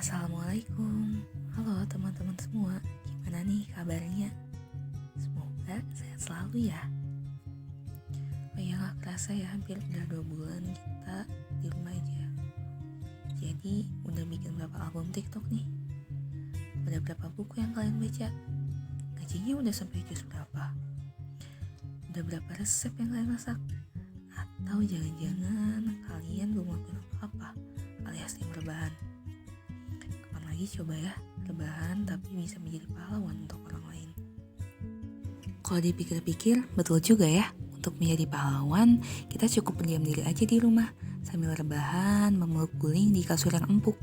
Assalamualaikum. Halo teman-teman semua. Gimana nih kabarnya? Semoga sehat selalu ya. Oh ya, gak kerasa ya, hampir udah 2 bulan kita di rumah aja. Jadi udah bikin berapa album TikTok nih? Udah berapa buku yang kalian baca? Ngajinya udah sampai juz berapa? Udah berapa resep yang kalian masak? Atau jangan-jangan kalian belum lakuin apa-apa alias tim rebahan? Kapan lagi coba ya rebahan tapi bisa menjadi pahlawan untuk orang lain? Kalau dipikir-pikir betul juga ya. Untuk menjadi pahlawan, kita cukup berdiam diri aja di rumah sambil rebahan memeluk guling di kasur yang empuk.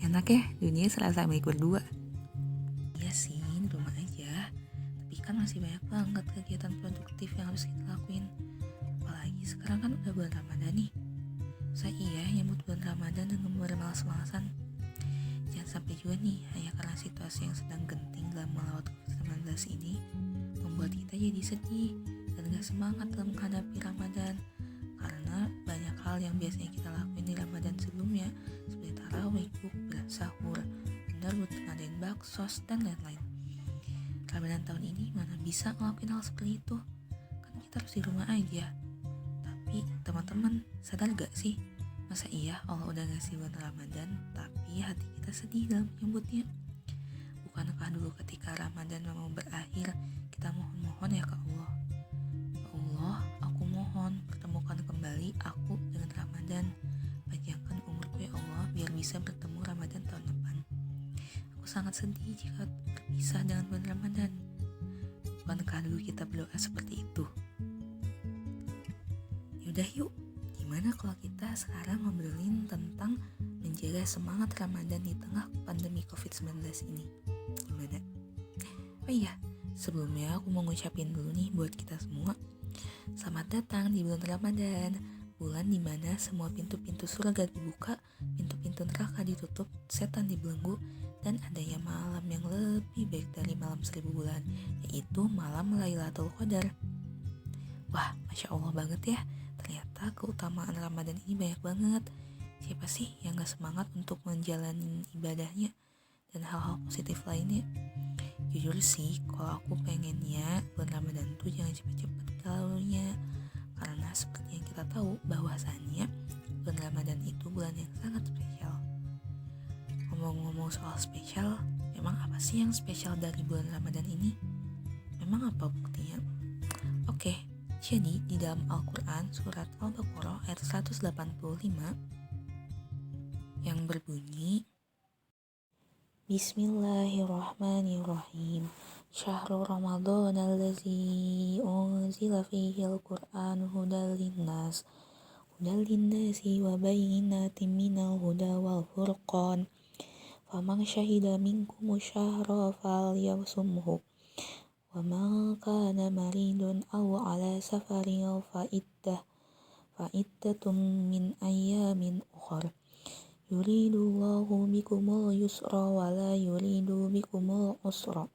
Enak ya, dunia serasa milik berdua. Iya sih, di rumah aja. Tapi kan masih banyak banget kegiatan produktif yang harus kita lakuin. Apalagi sekarang kan udah bulan Ramadan nih. Saya nyambut bulan Ramadan dengan bermalas-malasan. Jangan sampai juga nih, hanya karena situasi yang sedang genting dalam melawat COVID-19 ini membuat kita jadi sedih dan gak semangat dalam menghadapi Ramadan. Karena banyak hal yang biasanya kita lakuin di Ramadan sebelumnya, seperti tarawih, bukber, sahur, menyambut, ngadain baksos, dan lain-lain. Ramadan tahun ini mana bisa ngelakuin hal seperti itu? Kan kita harus di rumah aja. Tapi teman-teman sadar gak sih? Masa iya Allah udah ngasih bulan Ramadan, tapi hati kita sedih dalam menyambutnya? Bukankah dulu ketika Ramadan mau berakhir, kita mohon-mohon ya ke Allah, ya Allah, aku mohon pertemukan kembali aku dengan Ramadan. Panjangkan umurku ya Allah, biar bisa bertemu Ramadan tahun depan. Aku sangat sedih jika berpisah dengan bulan Ramadan. Bukankah dulu kita berdoa seperti itu? Yaudah yuk, gimana kalau kita sekarang ngobrolin tentang menjaga semangat Ramadan di tengah pandemi COVID-19 ini? Gimana? Oh iya, sebelumnya aku mau ngucapin dulu nih buat kita semua, selamat datang di bulan Ramadan, bulan dimana semua pintu-pintu surga dibuka, pintu-pintu neraka ditutup, setan dibelenggu, dan adanya malam yang lebih baik dari malam 1000 bulan, yaitu malam Lailatul Qadar. Wah, Masya Allah banget ya, ternyata keutamaan Ramadan ini banyak banget. Siapa sih yang gak semangat untuk menjalani ibadahnya dan hal-hal positif lainnya? Jujur sih, kalau aku pengennya bulan Ramadan tuh jangan cepet-cepet berlalunya. Karena seperti yang kita tahu bahwasannya bulan Ramadan itu bulan yang sangat spesial. Ngomong-ngomong soal spesial, memang apa sih yang spesial dari bulan Ramadan ini? Memang apa buktinya? Oke, jadi di dalam Al-Quran surat Al-Baqarah ayat 185 yang berbunyi, Bismillahirrahmanirrahim. Syahrul Ramadan allazi unzila fihi al-Qur'an hudal linnasi wa bayyinatin minal huda wal furqan. Faman syahida minkum syahra falyasumhu. Wa man kana maridun aw ala safarin fa'iddatun min ayyamin ukhra. Yuridullahu bikumul yusra wa la yuridu bikumul usra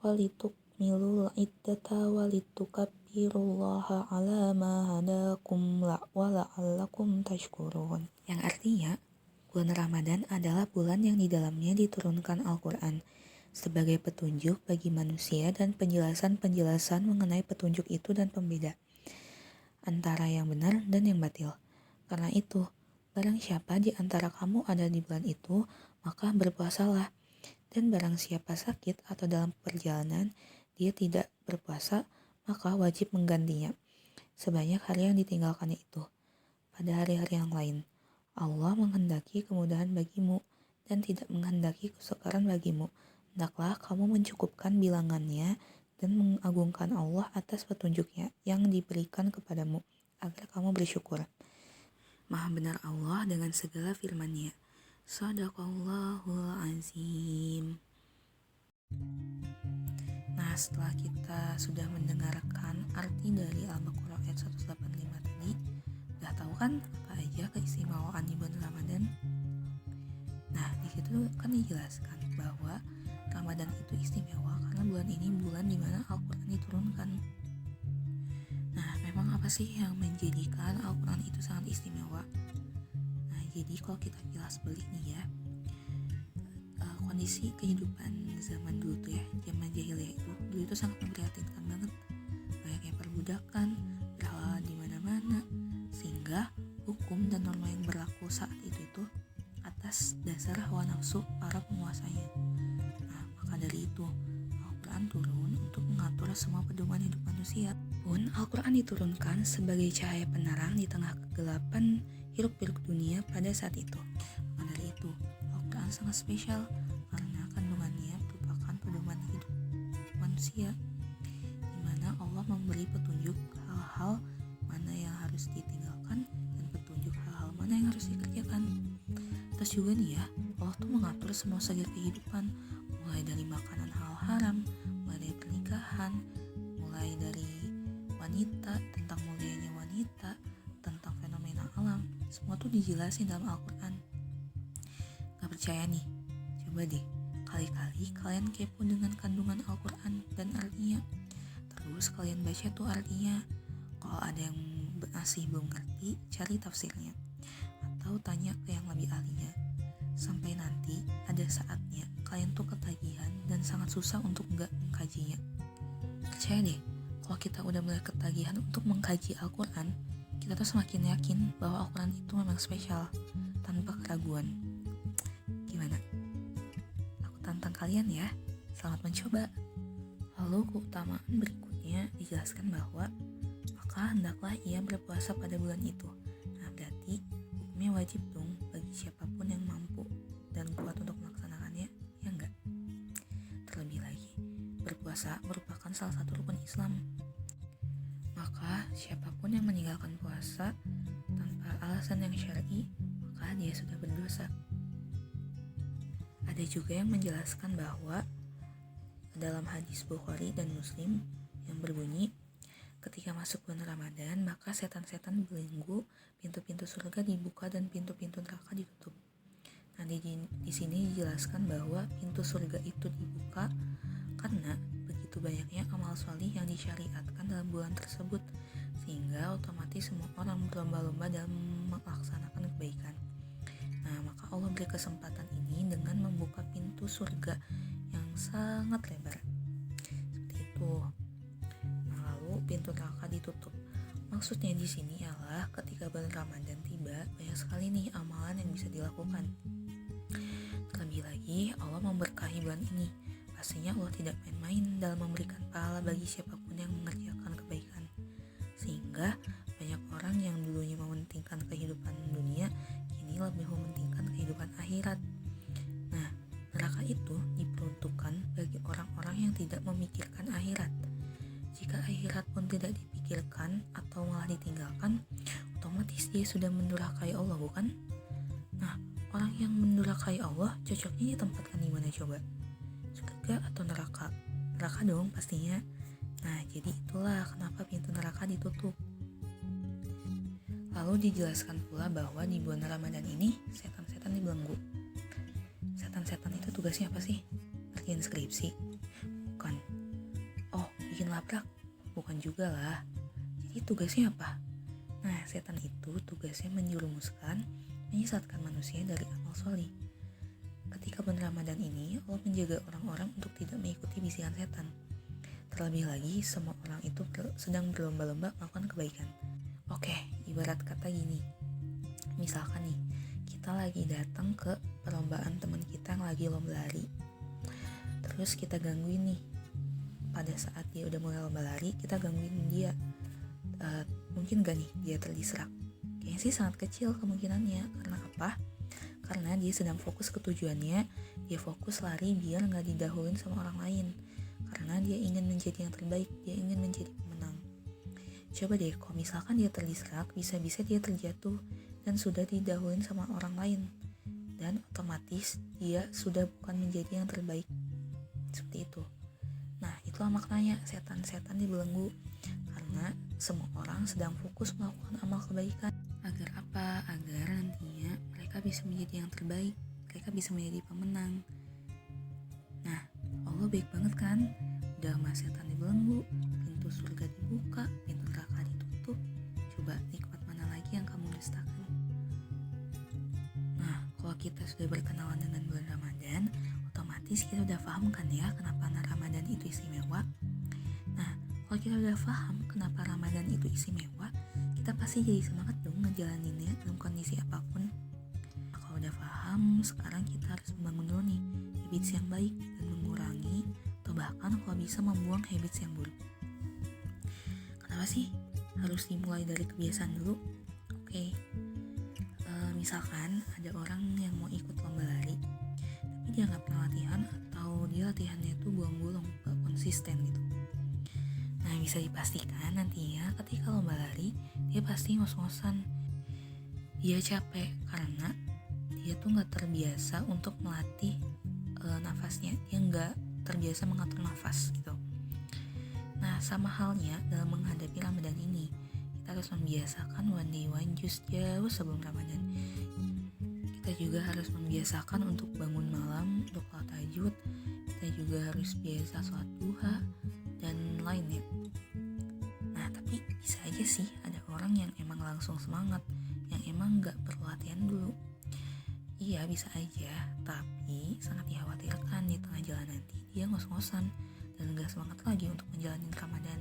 walitukmilul iddata walitukabbirullaha ala ma hadakum wa la'allakum tashkurun. Yang artinya, bulan Ramadan adalah bulan yang di dalamnya diturunkan Al-Quran sebagai petunjuk bagi manusia dan penjelasan-penjelasan mengenai petunjuk itu dan pembeda antara yang benar dan yang batil. Karena itu, barang siapa di antara kamu ada di bulan itu, maka berpuasalah. Dan barang siapa sakit atau dalam perjalanan, dia tidak berpuasa, maka wajib menggantinya sebanyak hari yang ditinggalkannya itu pada hari-hari yang lain. Allah menghendaki kemudahan bagimu dan tidak menghendaki kesukaran bagimu. Hendaklah kamu mencukupkan bilangannya dan mengagungkan Allah atas petunjuknya yang diberikan kepadamu agar kamu bersyukur. Maha benar Allah dengan segala firman-Nya. Shadaqallahul azim. Nah, setelah kita sudah mendengarkan arti dari Al-Baqarah ayat 185 tadi, udah tahu kan apa aja keistimewaan di bulan Ramadan? Nah, di situ kan dijelaskan bahwa Ramadan itu istimewa karena bulan ini bulan dimana Al-Quran diturunkan. Nah, memang apa sih yang menjadikan Al-Quran itu sangat istimewa? Nah, Jadi kalau kita kilas balik nih ya, kondisi kehidupan zaman dulu tuh ya, zaman jahiliyah itu dulu itu sangat memprihatinkan banget. Banyaknya perbudakan, berhala di mana-mana, sehingga hukum dan norma yang berlaku saat itu atas dasar hawa nafsu para penguasanya. Nah, maka dari itu Al-Quran turun untuk mengatur semua pedoman hidup manusia. Pun Al-Quran diturunkan sebagai cahaya penerang di tengah kegelapan hiruk-pikuk dunia pada saat itu. Maka dari itu Al-Quran sangat spesial karena kandungannya merupakan pedoman hidup manusia, di mana Allah memberi petunjuk hal-hal mana yang harus ditinggalkan dan petunjuk hal-hal mana yang harus dikerjakan. Terus juga nih ya, Allah tuh mengatur semua segi kehidupan, mulai dari makanan hal haram, mulai dari pernikahan, mulai dari wanita, tentang mulianya wanita, tentang fenomena alam, semua tuh dijelasin dalam Al-Quran. Gak percaya nih? Coba deh, kali-kali kalian kepo dengan kandungan Al-Quran dan artinya. Terus kalian baca tuh artinya. Kalau ada yang masih belum ngerti, cari tafsirnya atau tanya ke yang lebih ahlinya. Sampai nanti ada saatnya kalian tuh ketagihan dan sangat susah untuk gak mengkajinya. Percaya deh, kalau kita udah mulai ketagihan untuk mengkaji Al-Quran, kita tuh semakin yakin bahwa Al-Quran itu memang spesial, tanpa keraguan. Gimana? Aku tantang kalian ya, selamat mencoba. Lalu keutamaan berikutnya dijelaskan bahwa maka hendaklah ia berpuasa pada bulan itu. Nah, berarti hukumnya wajib dong bagi siapapun yang mampu dan kuat untuk melaksanakannya, ya enggak? Terlebih lagi, berpuasa merupakan salah satu rukun Islam. Maka siapapun yang meninggalkan puasa tanpa alasan yang syar'i, maka dia sudah berdosa. Ada juga yang menjelaskan bahwa dalam hadis Bukhari dan Muslim yang berbunyi, ketika masuk bulan Ramadan, maka setan-setan belenggu, pintu-pintu surga dibuka dan pintu-pintu neraka ditutup. Nah, di sini dijelaskan bahwa pintu surga itu dibuka karena begitu banyaknya amal solih yang disyariatkan dalam bulan tersebut, sehingga otomatis semua orang berlomba-lomba dalam melaksanakan kebaikan. Nah, maka Allah beri kesempatan ini dengan membuka pintu surga yang sangat lebar. Seperti itu. Pintu neraka ditutup. Maksudnya di sini adalah ketika bulan Ramadan tiba, banyak sekali nih amalan yang bisa dilakukan. Terlebih lagi, Allah memberkahi bulan ini. Pastinya Allah tidak main-main dalam memberikan pahala bagi siapapun yang mengerjakan kebaikan. Sehingga banyak orang yang dulunya mementingkan kehidupan dunia, kini lebih mementingkan kehidupan akhirat. Nah, neraka itu diperuntukkan bagi orang-orang yang tidak memikirkan akhirat. Jika akhirat pun tidak dipikirkan atau malah ditinggalkan, otomatis dia sudah mendurhakai Allah, bukan? Nah, orang yang mendurhakai Allah cocoknya ditempatkan di mana coba? Surga atau neraka? Neraka dong pastinya. Nah, jadi itulah kenapa pintu neraka ditutup. Lalu dijelaskan pula bahwa di bulan Ramadan ini setan-setan dibelenggu. Setan-setan itu tugasnya apa sih? Ngerjain skripsi? Bukan. Oh, bikin laprak? Bukan juga lah. Jadi tugasnya apa? Nah, setan itu tugasnya menjerumuskan, menyesatkan manusia dari amal solih. Ketika bulan Ramadan ini, Allah menjaga orang-orang untuk tidak mengikuti bisikan setan. Terlebih lagi, semua orang itu sedang berlomba-lomba melakukan kebaikan. Oke, ibarat kata gini. Misalkan nih, kita lagi datang ke perlombaan teman kita yang lagi lomba lari. Terus kita gangguin nih. Pada saat dia udah mulai lomba lari, kita gangguin dia. Mungkin gak nih dia terdistract? Kayaknya sih sangat kecil kemungkinannya. Karena apa? Karena dia sedang fokus ke tujuannya. Dia fokus lari biar gak didahuluin sama orang lain. Karena dia ingin menjadi yang terbaik. Dia ingin menjadi pemenang. Coba deh, kalau misalkan dia terdistract, bisa-bisa dia terjatuh dan sudah didahuluin sama orang lain. Dan otomatis dia sudah bukan menjadi yang terbaik. Seperti itu. Nah, itulah maknanya setan-setan dibelenggu. Karena semua orang sedang fokus melakukan amal kebaikan. Agar apa? Agar nantinya mereka bisa menjadi yang terbaik. Mereka bisa menjadi pemenang. Nah, Allah baik banget kan? Udah sama setan dibelenggu, pintu surga dibuka, pintu neraka ditutup. Coba nikmat mana lagi yang kamu dustakan? kita sudah berkenalan dengan bulan Ramadan, otomatis kita udah paham kan ya kenapa Ramadan itu istimewa. Nah, kalau kita udah paham kenapa Ramadan itu istimewa, kita pasti jadi semangat dong ngejalaninnya dalam kondisi apapun. Nah, kalau udah paham, sekarang kita harus membangun dulu nih habits yang baik dan mengurangi atau bahkan kalau bisa membuang habits yang buruk. Kenapa sih harus dimulai dari kebiasaan dulu? Oke. Misalkan ada orang yang mau ikut lomba lari, tapi dia nggak pernah latihan atau dia latihannya itu buang-buang, nggak konsisten gitu. Nah, bisa dipastikan nantinya ketika lomba lari, dia pasti ngos-ngosan. Dia capek karena dia tuh nggak terbiasa untuk melatih nafasnya, dia nggak terbiasa mengatur nafas gitu. Nah, sama halnya dalam menghadapi Ramadan ini, kita harus membiasakan one day one juice jauh sebelum Ramadan. Kita juga harus membiasakan untuk bangun malam untuk sholat tahajud. Kita juga harus biasa sholat duha dan lainnya. Nah, tapi bisa aja sih ada orang yang emang langsung semangat, yang emang gak perlu latihan dulu. Iya, bisa aja, tapi sangat dikhawatirkan di tengah jalan nanti dia ngos-ngosan dan gak semangat lagi untuk menjalani Ramadan.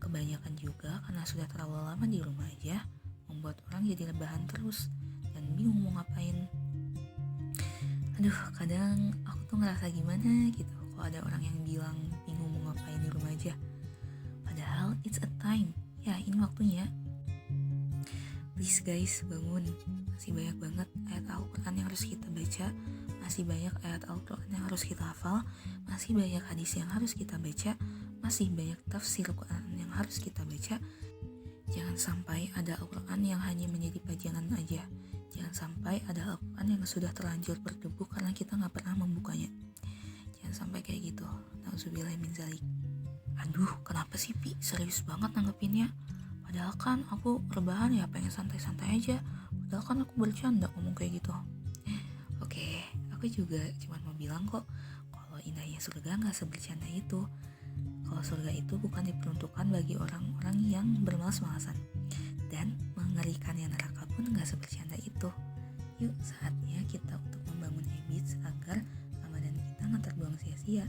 Kebanyakan juga karena sudah terlalu lama di rumah aja, membuat orang jadi rebahan terus dan bingung mau ngapain. Aduh, kadang aku tuh ngerasa gimana gitu kalau ada orang yang bilang bingung mau ngapain di rumah aja. Padahal it's a time, ya ini waktunya. Please guys, bangun. Masih banyak banget ayat Al-Quran yang harus kita baca, masih banyak ayat Al-Quran yang harus kita hafal, masih banyak hadis yang harus kita baca, masih banyak tafsir Quran yang harus kita baca. Jangan sampai ada Al-Quran yang hanya menjadi pajangan aja. Jangan sampai ada Al-Quran yang sudah terlanjur berdebu karena kita gak pernah membukanya. Jangan sampai kayak gitu. Nauzubillah min dzalik. Aduh, kenapa sih Pi? Serius banget nanggepinnya. Padahal kan aku rebahan ya, pengen santai-santai aja. Padahal kan aku bercanda ngomong kayak gitu. Oke, aku juga cuma mau bilang kok, kalau indahnya surga gak sebercanda itu. Kalau surga itu bukan diperuntukkan bagi orang-orang yang bermalas-malasan. Dan mengerikannya neraka pun gak sebercanda itu. Yuk, saatnya kita untuk membangun habits agar Ramadan kita gak terbuang sia-sia.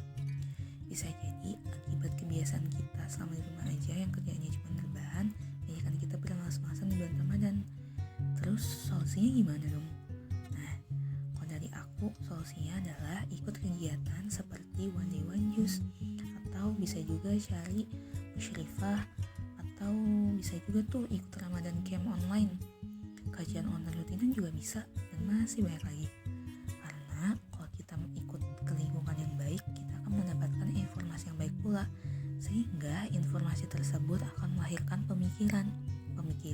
Bisa jadi akibat kebiasaan kita selama di rumah aja yang kerjanya cuma rebahan, menjadikan kita bermalas-malasan di bulan Ramadan. Terus solusinya gimana dong? Nah, kalau dari aku solusinya adalah ikut kegiatan seperti one day one juice, atau bisa juga cari musyrifah, atau bisa juga tuh ikut Ramadan camp online, kajian online rutinan juga bisa, dan masih banyak lagi. Karena kalau kita ikut ke lingkungan yang baik, kita akan mendapatkan informasi yang baik pula, sehingga informasi tersebut akan melahirkan pemikiran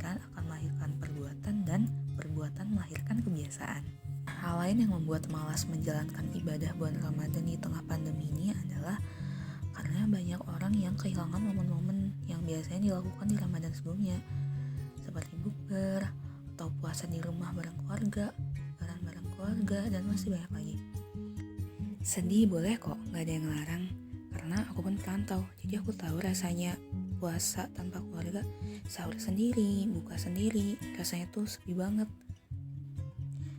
akan melahirkan perbuatan, dan perbuatan melahirkan kebiasaan. Hal lain yang membuat malas menjalankan ibadah bulan Ramadan di tengah pandemi ini adalah karena banyak orang yang kehilangan momen-momen yang biasanya dilakukan di Ramadan sebelumnya, seperti bukber atau puasa di rumah bareng keluarga, lebaran bareng keluarga, dan masih banyak lagi. Sedih boleh kok, gak ada yang larang, karena aku pun perantau, jadi aku tahu rasanya puasa tanpa keluarga, sahur sendiri, buka sendiri, rasanya tuh sepi banget.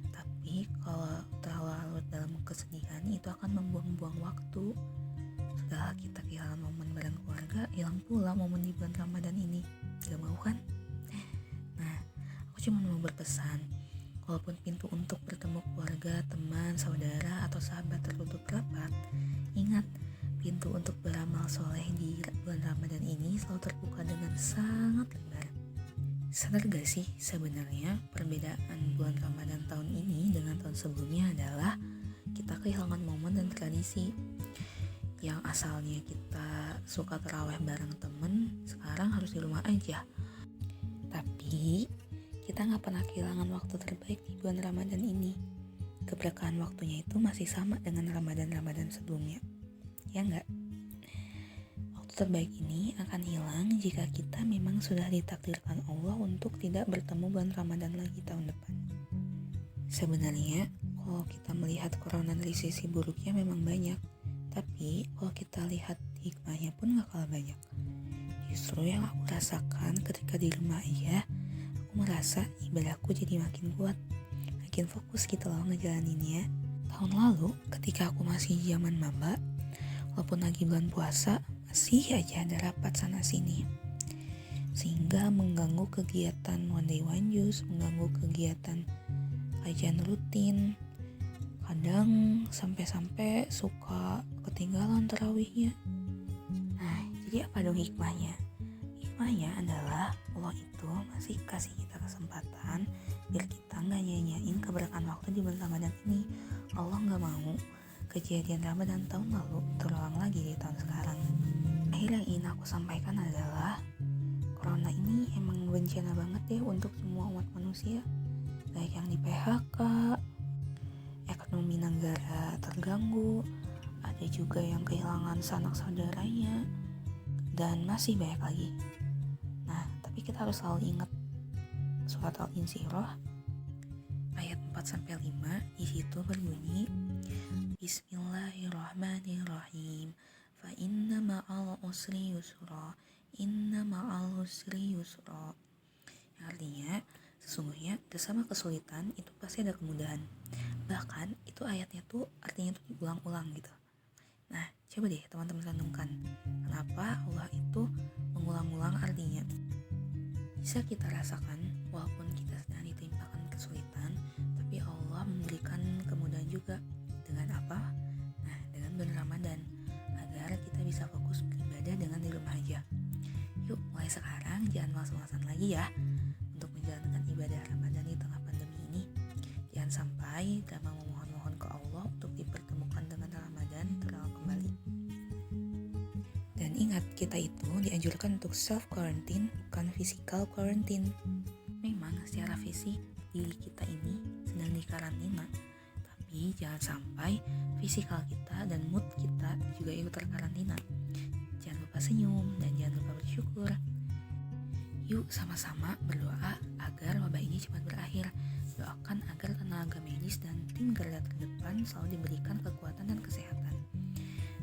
Tapi kalau terlalu larut dalam kesedihan, itu akan membuang-buang waktu. Setelah kita kehilangan momen bareng keluarga, hilang pula momen di bulan Ramadan ini. Gak mau kan? Nah, aku cuma mau berpesan, walaupun pintu untuk bertemu keluarga, teman, saudara, atau sahabat tertutup rapat, ingat, pintu untuk beramal soleh di bulan Ramadan ini selalu terbuka dengan sangat lebar. Sadar gak sih sebenarnya perbedaan bulan Ramadan tahun ini dengan tahun sebelumnya adalah kita kehilangan momen dan tradisi. Yang asalnya kita suka tarawih bareng temen, sekarang harus di rumah aja. Tapi kita gak pernah kehilangan waktu terbaik di bulan Ramadan ini. Keberkahan waktunya itu masih sama dengan Ramadan-Ramadan sebelumnya. Ya enggak? Waktu terbaik ini akan hilang jika kita memang sudah ditakdirkan Allah untuk tidak bertemu bulan Ramadan lagi tahun depan. Sebenarnya, kalau kita melihat corona dari sisi buruknya memang banyak, tapi kalau kita lihat hikmahnya pun gak kalah banyak. Justru yang aku rasakan ketika di rumah aja, aku merasa ibadahku jadi makin kuat, makin fokus gitu loh ngejalaninnya. Tahun lalu ketika aku masih zaman maba, walaupun lagi bulan puasa, masih aja ada rapat sana sini, sehingga mengganggu kegiatan one day one juice, mengganggu kegiatan kajian rutin. Kadang sampai-sampai suka ketinggalan tarawihnya. Nah, jadi apa dong hikmahnya? Hikmahnya adalah Allah itu masih kasih kita kesempatan biar kita gak nyanyain keberkahan waktu di bulan Ramadan ini. Allah gak mau kejadian Ramadan tahun lalu terulang lagi di tahun sekarang. Akhir yang ingin aku sampaikan adalah Corona ini emang bencana banget deh untuk semua umat manusia. Baik yang di PHK, ekonomi negara terganggu, ada juga yang kehilangan sanak saudaranya, dan masih banyak lagi. Nah, tapi kita harus selalu ingat surat Al-Insyirah ayat 4-5, di situ berbunyi Bismillahirrahmanirrahim. Fa inna ma'al usri yusra, inna ma'al usri yusra. Yang artinya, sesungguhnya bersama kesulitan itu pasti ada kemudahan. Bahkan itu ayatnya tuh artinya tuh diulang-ulang gitu. Nah, coba deh teman-teman renungkan, kenapa Allah itu mengulang-ulang artinya? Bisa kita rasakan walaupun kita sedang ditimpakan kesulitan, tapi Allah memberikan kemudahan juga. Dengan apa? Nah, dengan bulan Ramadan, agar kita bisa fokus beribadah dengan di rumah aja. Yuk, mulai sekarang jangan malas-malasan lagi ya untuk menjalankan ibadah Ramadan di tengah pandemi ini. Jangan sampai drama memohon-mohon ke Allah untuk dipertemukan dengan Ramadan terulang kembali. Dan ingat, kita itu dianjurkan untuk self-quarantine, bukan physical quarantine. Memang secara fisik diri kita ini sedang dikarantina, tapi jangan sampai fisikal kita dan mood kita juga ikut terkarantina. Jangan lupa senyum dan jangan lupa bersyukur. Yuk sama-sama berdoa agar wabah ini cepat berakhir. Doakan agar tenaga medis dan tim garda terdepan selalu diberikan kekuatan dan kesehatan.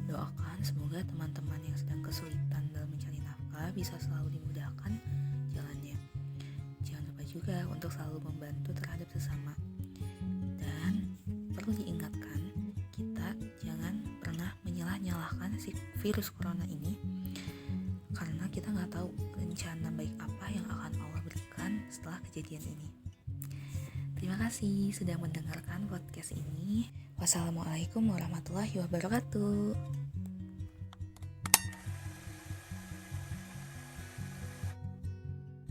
Doakan semoga teman-teman yang sedang kesulitan dalam mencari nafkah bisa selalu dimudahkan jalannya. Jangan lupa juga untuk selalu membantu terhadap sesama. Dan perlu diingatkan, kita jangan pernah menyalah-nyalahkan si virus corona ini, karena kita nggak tahu rencana baik apa yang akan Allah berikan setelah kejadian ini. Terima kasih sudah mendengarkan podcast ini. Wassalamualaikum warahmatullahi wabarakatuh.